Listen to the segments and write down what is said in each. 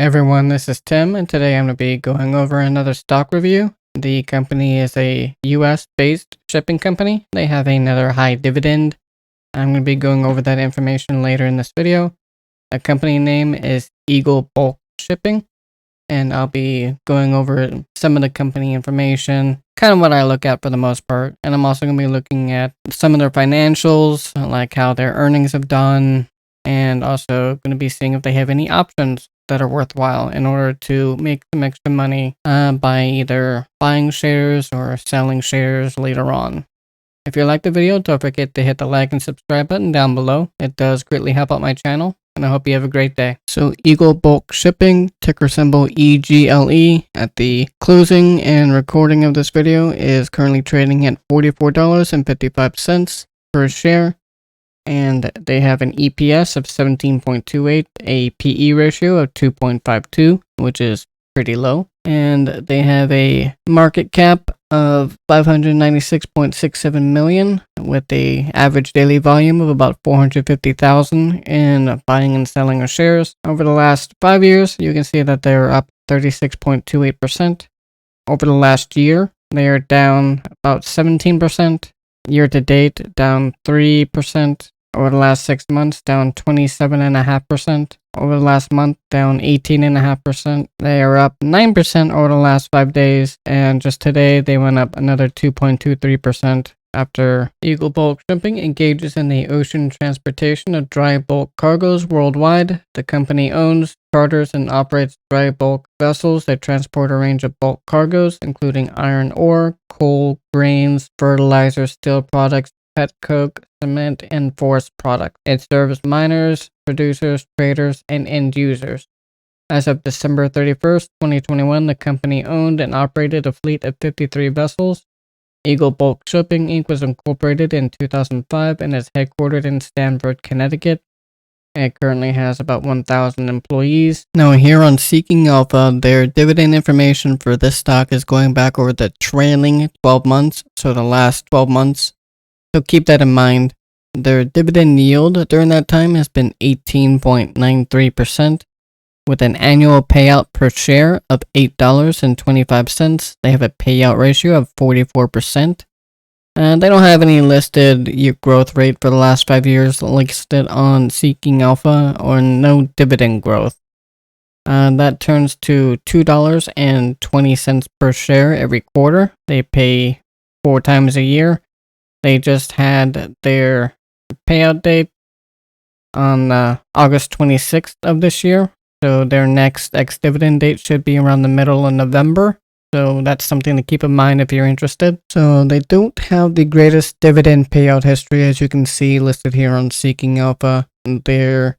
Everyone, this is Tim, and today I'm going to be going over another stock review. The company is a US-based shipping company. They have another high dividend. I'm going to be going over that information later in this video. The company name is EGLE Bulk Shipping, and I'll be going over some of the company information, kind of what I look at for the most part. And I'm also going to be looking at some of their financials, like how their earnings have done, and also going to be seeing if they have any options that are worthwhile in order to make some extra money by either buying shares or selling shares later on. If you like the video, don't forget to hit the like and subscribe button down below. It does greatly help out my channel, and I hope you have a great day. So EGLE Bulk Shipping, ticker symbol EGLE, at the closing and recording of this video is currently trading at $44.55 per share. And they have an EPS of 17.28, a PE ratio of 2.52, which is pretty low. And they have a market cap of 596.67 million, with a average daily volume of about 450,000 in buying and selling of shares. Over the last 5 years, you can see that they're up 36.28%. Over the last year, they are down about 17%. Year to date, down 3%. Over the last 6 months, down 27.5%. Over the last month, down 18.5%. They are up 9% over the last 5 days, and just today they went up another 2.23% after EGLE Bulk Shipping engages in the ocean transportation of dry bulk cargoes worldwide. The company owns, charters, and operates dry bulk vessels that transport a range of bulk cargoes, including iron ore, coal, grains, fertilizers, steel products, petcoke, cement, and forest products. It serves miners, producers, traders, and end users. As of December 31st, 2021, the company owned and operated a fleet of 53 vessels. EGLE Bulk Shipping Inc. was incorporated in 2005 and is headquartered in Stamford, Connecticut. It currently has about 1,000 employees. Now here on Seeking Alpha, their dividend information for this stock is going back over the trailing 12 months, so the last 12 months. So keep that in mind. Their dividend yield during that time has been 18.93%, with an annual payout per share of $8.25. They have a payout ratio of 44%. And they don't have any listed growth rate for the last 5 years listed on Seeking Alpha, or no dividend growth. That turns to $2.20 per share every quarter. They pay 4 times a year. They just had their payout date on August 26th of this year. So their next ex-dividend date should be around the middle of November. So that's something to keep in mind if you're interested. So they don't have the greatest dividend payout history, as you can see listed here on Seeking Alpha. They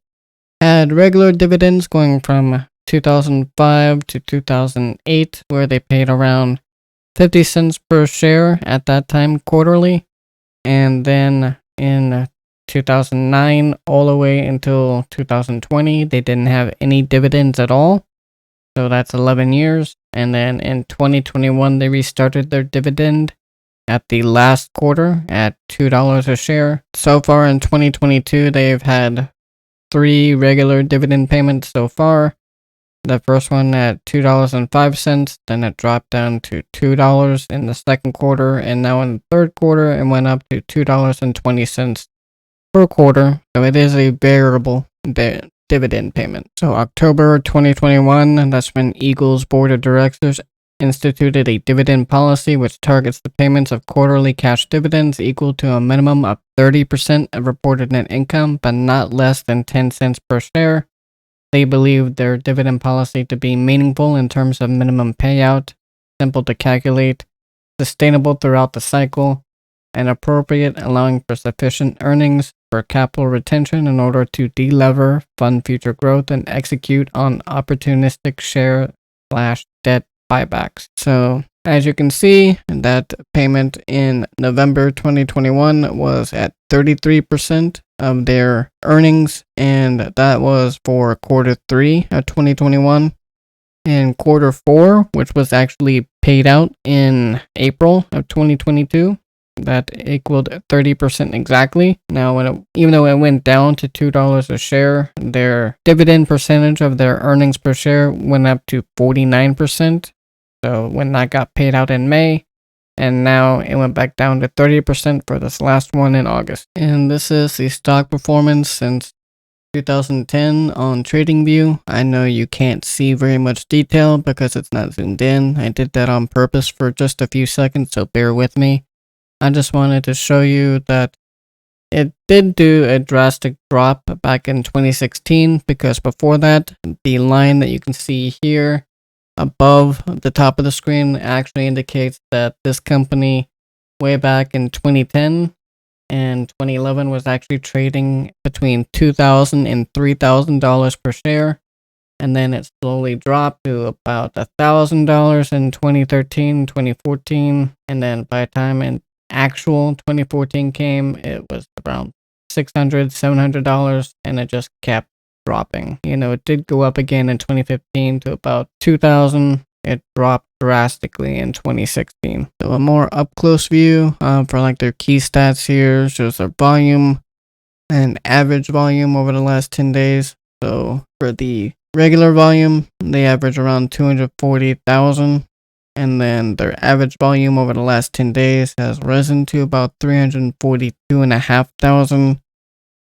had regular dividends going from 2005 to 2008, where they paid around 50 cents per share at that time quarterly. And then in 2009 all the way until 2020, they didn't have any dividends at all. So that's 11 years. And then in 2021, they restarted their dividend at the last quarter at $2 a share. So far in 2022, they've had 3 regular dividend payments so far. The first one at $2.05, then it dropped down to $2 in the second quarter, and now in the third quarter it went up to $2.20 per quarter. So it is a variable dividend payment. So October 2021, that's when EGLE's board of directors instituted a dividend policy which targets the payments of quarterly cash dividends equal to a minimum of 30% of reported net income, but not less than 10 cents per share. They believe their dividend policy to be meaningful in terms of minimum payout, simple to calculate, sustainable throughout the cycle, and appropriate, allowing for sufficient earnings for capital retention in order to delever, fund future growth, and execute on opportunistic share/debt buybacks. So as you can see, that payment in November 2021 was at 33% of their earnings, and that was for quarter 3 of 2021. In quarter 4, which was actually paid out in April of 2022, that equaled 30% exactly. Now, even though it went down to $2 a share, their dividend percentage of their earnings per share went up to 49%. So when that got paid out in May, and now it went back down to 30% for this last one in August. And this is the stock performance since 2010 on TradingView. I know you can't see very much detail because it's not zoomed in. I did that on purpose for just a few seconds, so bear with me. I just wanted to show you that it did do a drastic drop back in 2016 because before that, the line that you can see here above the top of the screen actually indicates that this company way back in 2010 and 2011 was actually trading between $2,000 and $3,000 per share, and then it slowly dropped to about $1,000 in 2013, 2014, and then by the time in actual 2014 came, it was around $600, $700, and it just kept dropping. It did go up again in 2015 to about 2,000. It dropped drastically in 2016. So a more up close view for like their key stats here shows their volume and average volume over the last 10 days. So for the regular volume, they average around 240,000. And then their average volume over the last 10 days has risen to about 342,500.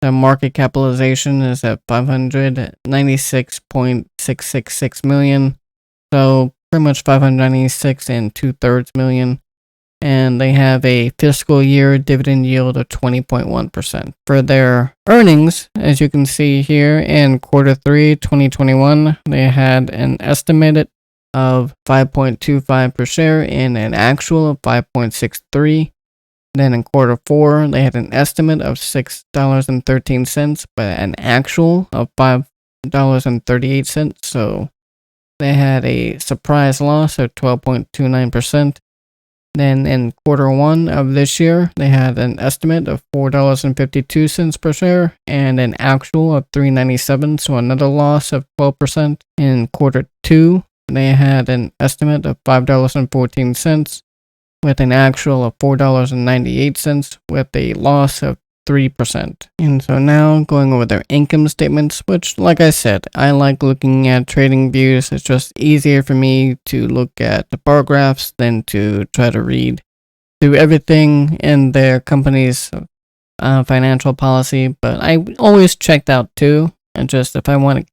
The market capitalization is at 596.666 million. So pretty much 596 and 2/3 million. And they have a fiscal year dividend yield of 20.1%. For their earnings, as you can see here in quarter 3, 2021, they had an estimated of 5.25 per share and an actual of 5.63. Then in quarter 4, they had an estimate of $6.13, but an actual of $5.38. So they had a surprise loss of 12.29%. Then in quarter 1 of this year, they had an estimate of $4.52 per share and an actual of $3.97, so another loss of 12%. In quarter 2, they had an estimate of $5.14 with an actual of $4.98 with a loss of 3%. And so now going over their income statements, which like I said, I like looking at trading views. It's just easier for me to look at the bar graphs than to try to read through everything in their company's financial policy. But I always checked out too. And just if I want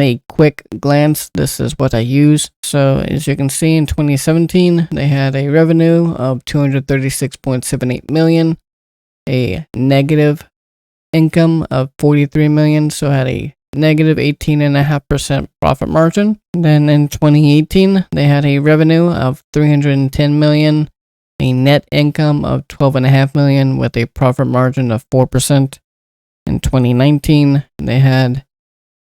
a quick glance, this is what I use. So as you can see in 2017, they had a revenue of $236.78 million, a negative income of $43 million, so had a negative 18.5% profit margin. Then in 2018, they had a revenue of $310 million, a net income of $12.5 million with a profit margin of 4%. In 2019, they had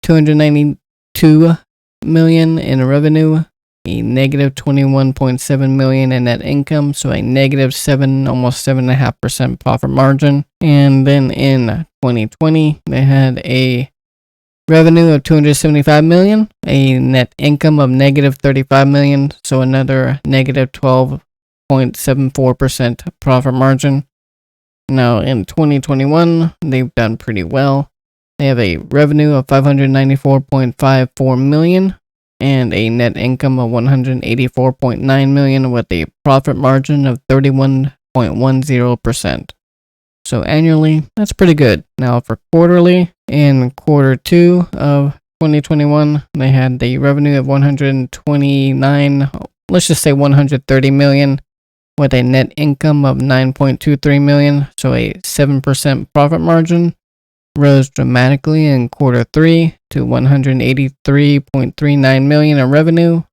$292 million in revenue, a negative $21.7 million in net income, so a negative almost 7.5% profit margin. And then in 2020, they had a revenue of $275 million, a net income of negative $35 million, so another negative 12.74% profit margin. Now, in 2021, they've done pretty well. They have a revenue of $594.54 million and a net income of $184.9 million with a profit margin of 31.10%. So annually, that's pretty good. Now, for quarterly, in quarter 2 of 2021, they had the revenue of $130 million. With a net income of $9.23 million, so a 7% profit margin, rose dramatically in quarter 3 to $183.39 million in revenue,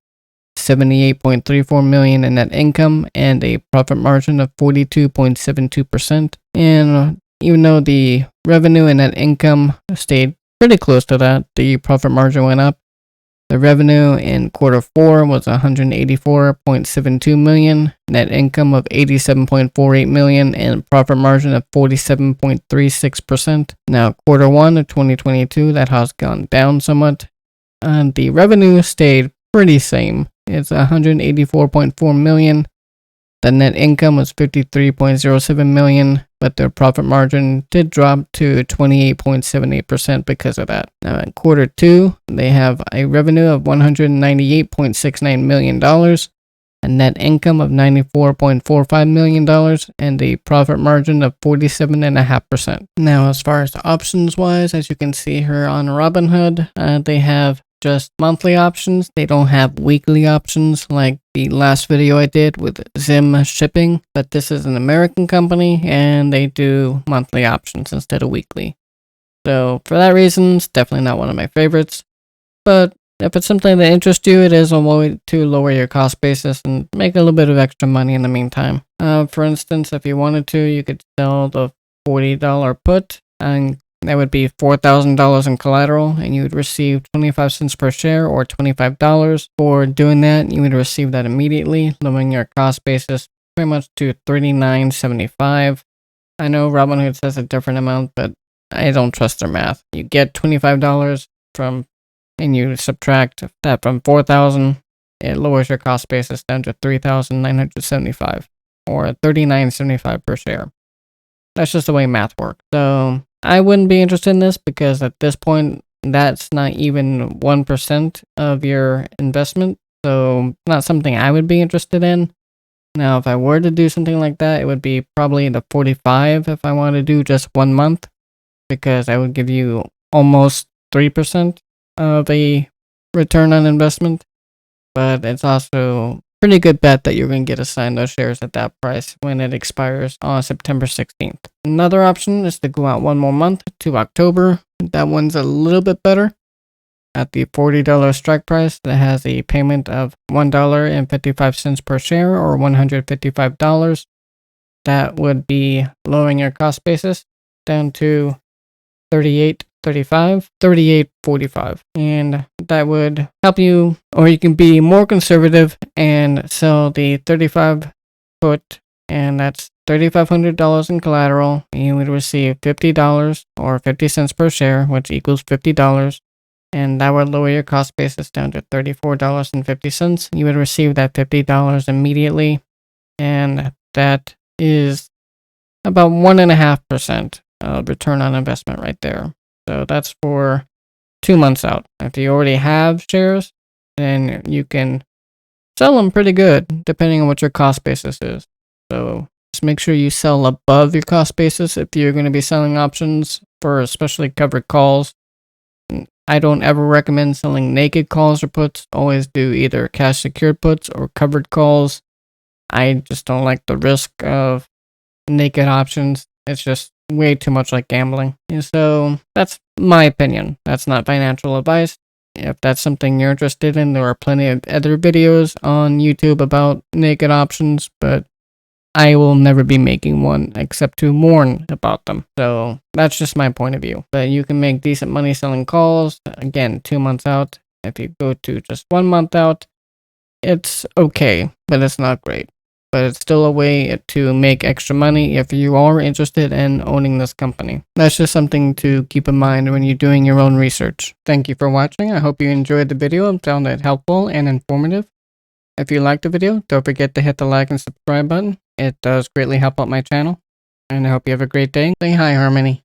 $78.34 million in net income, and a profit margin of 42.72%. And even though the revenue and net income stayed pretty close to that, the profit margin went up. The revenue in quarter 4 was $184.72 million, net income of $87.48 million, and profit margin of 47.36%. Now, quarter 1 of 2022, that has gone down somewhat. The revenue stayed pretty same. It's $184.4 million, The net income was 53.07 million, but their profit margin did drop to 28.78% because of that. Now in quarter 2, they have a revenue of $198.69 million, a net income of $94.45 million, and a profit margin of 47.5%. Now, as far as options wise, as you can see here on Robinhood, they have just monthly options. They don't have weekly options like the last video I did with Zim Shipping, but this is an American company and they do monthly options instead of weekly. So for that reason, it's definitely not one of my favorites, but if it's something that interests you, it is a way to lower your cost basis and make a little bit of extra money in the meantime. For instance, if you wanted to, you could sell the $40 put, and that would be $4,000 in collateral, and you would receive 25 cents per share or $25. For doing that, you would receive that immediately, lowering your cost basis pretty much to $39.75. I know Robinhood says a different amount, but I don't trust their math. You get $25 from, and you subtract that from 4,000, it lowers your cost basis down to 3,975 or $39.75 per share. That's just the way math works. So I wouldn't be interested in this because at this point, that's not even 1% of your investment. So not something I would be interested in. Now, if I were to do something like that, it would be probably the 45 if I want to do just 1 month, because I would give you almost 3% of a return on investment. But it's also pretty good bet that you're going to get assigned those shares at that price when it expires on September 16th. Another option is to go out 1 more month to October. That one's a little bit better. At the $40 strike price, that has a payment of $1.55 per share or $155. That would be lowering your cost basis down to $38.45, and that would help you, or you can be more conservative and sell the 35 put, and that's $3,500 in collateral, and you would receive $50 or 50 cents per share, which equals $50, and that would lower your cost basis down to $34.50. You would receive that $50 immediately, and that is about 1.5% return on investment right there. So that's for 2 months out. If you already have shares, then you can sell them pretty good depending on what your cost basis is. So just make sure you sell above your cost basis if you're going to be selling options for especially covered calls. I don't ever recommend selling naked calls or puts. Always do either cash secured puts or covered calls. I just don't like the risk of naked options. It's just way too much like gambling. And so that's my opinion. That's not financial advice. If that's something you're interested in, there are plenty of other videos on YouTube about naked options, but I will never be making one except to warn about them. So that's just my point of view. But you can make decent money selling calls. Again, 2 months out. If you go to just 1 month out, it's okay, but it's not great. But it's still a way to make extra money if you are interested in owning this company. That's just something to keep in mind when you're doing your own research. Thank you for watching. I hope you enjoyed the video and found it helpful and informative. If you liked the video, don't forget to hit the like and subscribe button. It does greatly help out my channel. And I hope you have a great day. Say hi, Harmony.